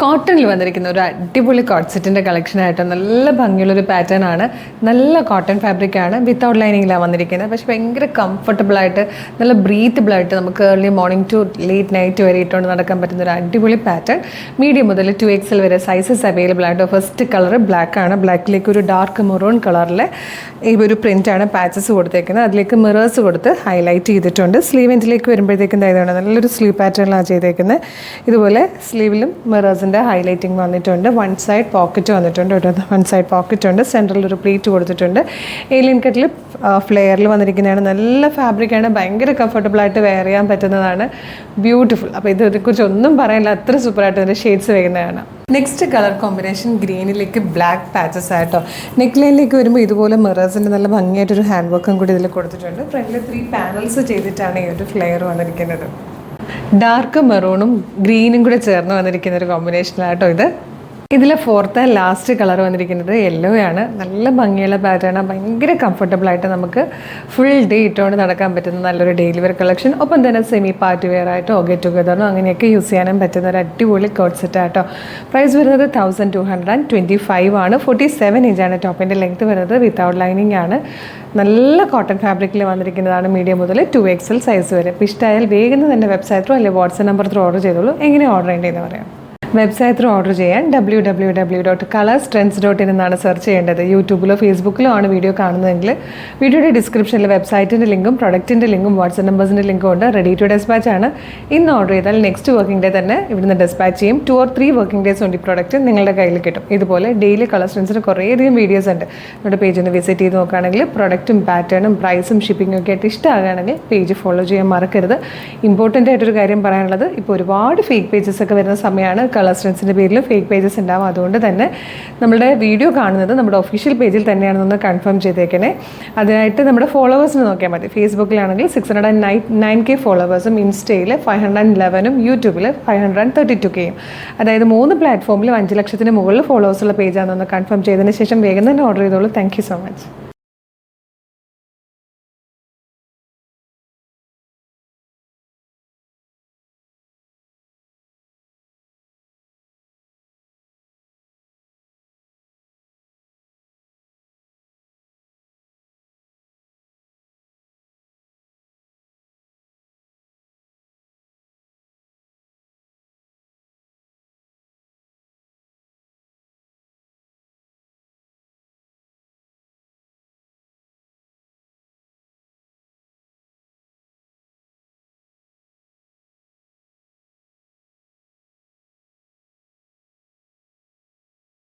കോട്ടണിൽ വന്നിരിക്കുന്ന ഒരു അടിപൊളി കോട്ട് സെറ്റിൻ്റെ കളക്ഷനായിട്ട് നല്ല ഭംഗിയുള്ളൊരു പാറ്റേൺ ആണ്. നല്ല കോട്ടൺ ഫാബ്രിക്കാണ്, വിത്തൗട്ട് ലൈനിങ്ങിലാണ് വന്നിരിക്കുന്നത്. പക്ഷേ ഭയങ്കര കംഫർട്ടബിളായിട്ട് നല്ല ബ്രീത്തബിൾ ആയിട്ട് നമുക്ക് early morning to late night വരെ ഇട്ടുകൊണ്ട് നടക്കാൻ പറ്റുന്ന ഒരു അടിപൊളി പാറ്റേൺ. മീഡിയം മുതൽ 2XL വരെ സൈസസ് അവൈലബിൾ ആയിട്ട്. ഫസ്റ്റ് കളർ ബ്ലാക്ക് ആണ്. ബ്ലാക്കിലേക്ക് ഒരു ഡാർക്ക് മെറൂൺ കളറിലെ ഈ ഒരു പ്രിൻ്റാണ് പാച്ചസ് കൊടുത്തേക്കുന്നത്. അതിലേക്ക് മിറേഴ്സ് കൊടുത്ത് ഹൈലൈറ്റ് ചെയ്തിട്ടുണ്ട്. സ്ലീവ് എൻഡിലേക്ക് വരുമ്പോഴത്തേക്കും ഇതാണ് നല്ലൊരു സ്ലീവ് പാറ്റേണിലാണ് ചെയ്തേക്കുന്നത്. ഇതുപോലെ സ്ലീവിലും മിറേഴ്സിൻ്റെ ഹൈലൈറ്റിംഗ് വന്നിട്ടുണ്ട്. വൺ സൈഡ് പോക്കറ്റ് വന്നിട്ടുണ്ട്. വൺ സൈഡ് പോക്കറ്റ് ഉണ്ട്. സെൻട്രൽ ഒരു പ്ലേറ്റ് കൊടുത്തിട്ടുണ്ട്. ഏലിയൻ കട്ടിൽ ഫ്ലെയറിൽ വന്നിരിക്കുന്നതാണ്. നല്ല ഫാബ്രിക്കാണ്, ഭയങ്കര കംഫർട്ടബിളായിട്ട് വെയർ ചെയ്യാൻ പറ്റുന്നതാണ്. ബ്യൂട്ടിഫുൾ. അപ്പോൾ ഇതിനെക്കുറിച്ച് ഒന്നും പറയാനില്ല, അത്ര സൂപ്പറായിട്ട് ഇതിൻ്റെ ഷെയ്ഡ്സ് വരുന്നതാണ്. നെക്സ്റ്റ് കളർ കോമ്പിനേഷൻ ഗ്രീനിലേക്ക് ബ്ലാക്ക് പാച്ചസ് ആയിട്ടോ. നെക്ക് ലൈനിലേക്ക് വരുമ്പോൾ ഇതുപോലെ മിറേഴ്സിൻ്റെ നല്ല ഭംഗിയായിട്ടൊരു ഹാൻഡ് വർക്കും കൂടി ഇതിൽ കൊടുത്തിട്ടുണ്ട്. ഫ്രണ്ടിൽ 3 പാനൽസ് ചെയ്തിട്ടാണ് ഈ ഒരു ഫ്ലെയർ വന്നിരിക്കുന്നത്. ഡാർക്ക് മെറൂണും ഗ്രീനും കൂടെ ചേർന്ന് വന്നിരിക്കുന്ന ഒരു കോമ്പിനേഷനിലാട്ടോ ഇത്. ഇതിൽ ഫോർത്ത് ആൻഡ് ലാസ്റ്റ് കളർ വന്നിരിക്കുന്നത് യെല്ലോ ആണ്. നല്ല ഭംഗിയുള്ള പാറ്റേൺ, ഭയങ്കര കംഫർട്ടബിളായിട്ട് നമുക്ക് ഫുൾ ഡേ ഇട്ടുകൊണ്ട് നടക്കാൻ പറ്റുന്ന നല്ലൊരു ഡെയിലി വെയർ കളക്ഷൻ. ഒപ്പം തന്നെ സെമി പാർട്ടി വെയർ ആയിട്ടോ ഗെറ്റ് ടുഗദറിനോ അങ്ങനെയൊക്കെ യൂസ് ചെയ്യാനും പറ്റുന്ന ഒരു അടിപൊളി കോട്ട് സെറ്റ് ആട്ടോ. പ്രൈസ് വരുന്നത് 1225 ആണ്. 47 ഇഞ്ചാണ് ടോപ്പിൻ്റെ ലെങ്ത് വരുന്നത്. വിത്തൗട്ട് ലൈനിങ് ആണ്. നല്ല കോട്ടൺ ഫാബ്രിക്കിൽ വന്നിരിക്കുന്നതാണ്. മീഡിയം മുതൽ 2XL സൈസ് വരെ. ഇപ്പോൾ ഇഷ്ടമായാൽ വേഗം തന്നെ വെബ്സൈറ്റ് ത്രൂ അല്ലെങ്കിൽ വാട്സ്ആപ്പ് നമ്പർ ത്രൂ ഓർഡർ ചെയ്തോളൂ. എങ്ങനെ ഓർഡർ ചെയ്യേണ്ടതെന്ന് പറയാം. വെബ്സൈറ്റ് ത്രൂ ഓർഡർ ചെയ്യാൻ www.colorstrends.in എന്നാണ് സെർച്ച് ചെയ്യേണ്ടത്. യൂട്യൂബിലോ ഫേസ്ബുക്കിലോ ആണ് വീഡിയോ കാണുന്നതെങ്കിൽ വീഡിയോയുടെ ഡിസ്ക്രിപ്ഷനിൽ വെബ്സൈറ്റിൻ്റെ ലിങ്കും പ്രൊഡക്റ്റിൻ്റെ ലിങ്കും വാട്സ്ആപ്പ് നമ്പേഴ്സിൻ്റെ ലിങ്കും ഉണ്ട്. റെഡി ടു ഡെസ്പാച്ച് ആണ്. ഇന്ന് ഓർഡർ ചെയ്താൽ നെക്സ്റ്റ് വർക്കിംഗ് ഡേ തന്നെ ഇവിടുന്ന് ഡെസ്പാച്ച് ചെയ്യും. 2 or 3 വർക്കിംഗ് ഡേയ്സ് കൊണ്ട് ഈ പ്രോഡക്റ്റ് നിങ്ങളുടെ കയ്യിൽ കിട്ടും. ഇതുപോലെ ഡെയിലി കളർ സ്ട്രെൻസിന് കുറേയധികം വീഡിയോസ് ഉണ്ട്. നമ്മുടെ പേജ് ഒന്ന് വിസിറ്റ് ചെയ്ത് നോക്കുകയാണെങ്കിൽ പ്രൊഡക്റ്റും പാറ്റേണും പ്രൈസും ഷിപ്പിങ്ങും ഒക്കെ ആയിട്ട് ഇഷ്ടമാകുകയാണെങ്കിൽ പേജ് ഫോളോ ചെയ്യാൻ മറക്കരുത്. ഇമ്പോർട്ടൻ്റ് ആയിട്ടൊരു കാര്യം പറയാനുള്ളത്, ഇപ്പോൾ ഒരുപാട് ഫേക്ക് പേജസ് ഒക്കെ വരുന്ന സമയമാണ്. കളർ സ്ട്രെൻസിൻ്റെ പേരിൽ ഫേക്ക് പേജസ് ഉണ്ടാവും. അതുകൊണ്ട് തന്നെ നമ്മുടെ വീഡിയോ കാണുന്നത് നമ്മുടെ ഒഫീഷ്യൽ പേജിൽ തന്നെയാണെന്നൊന്ന് കൺഫേം ചെയ്തേക്കണേ. അതിനായിട്ട് നമ്മുടെ ഫോളോവേഴ്സിന് നോക്കിയാൽ മതി. ഫേസ്ബുക്കിലാണെങ്കിൽ 609K ഫോളോവേഴ്സും, ഇൻസ്റ്റയിൽ 511ഉം, യൂട്യൂബിൽ 532K. അതായത് 3 പ്ലാറ്റ്ഫോമിലും 5 ലക്ഷത്തിന് മുകളിൽ ഫോളോവേഴ്സുള്ള പേജാണെന്നൊന്ന് കൺഫേം ചെയ്തതിന് ശേഷം വേഗം തന്നെ ഓർഡർ ചെയ്തോളൂ. Thank you so much.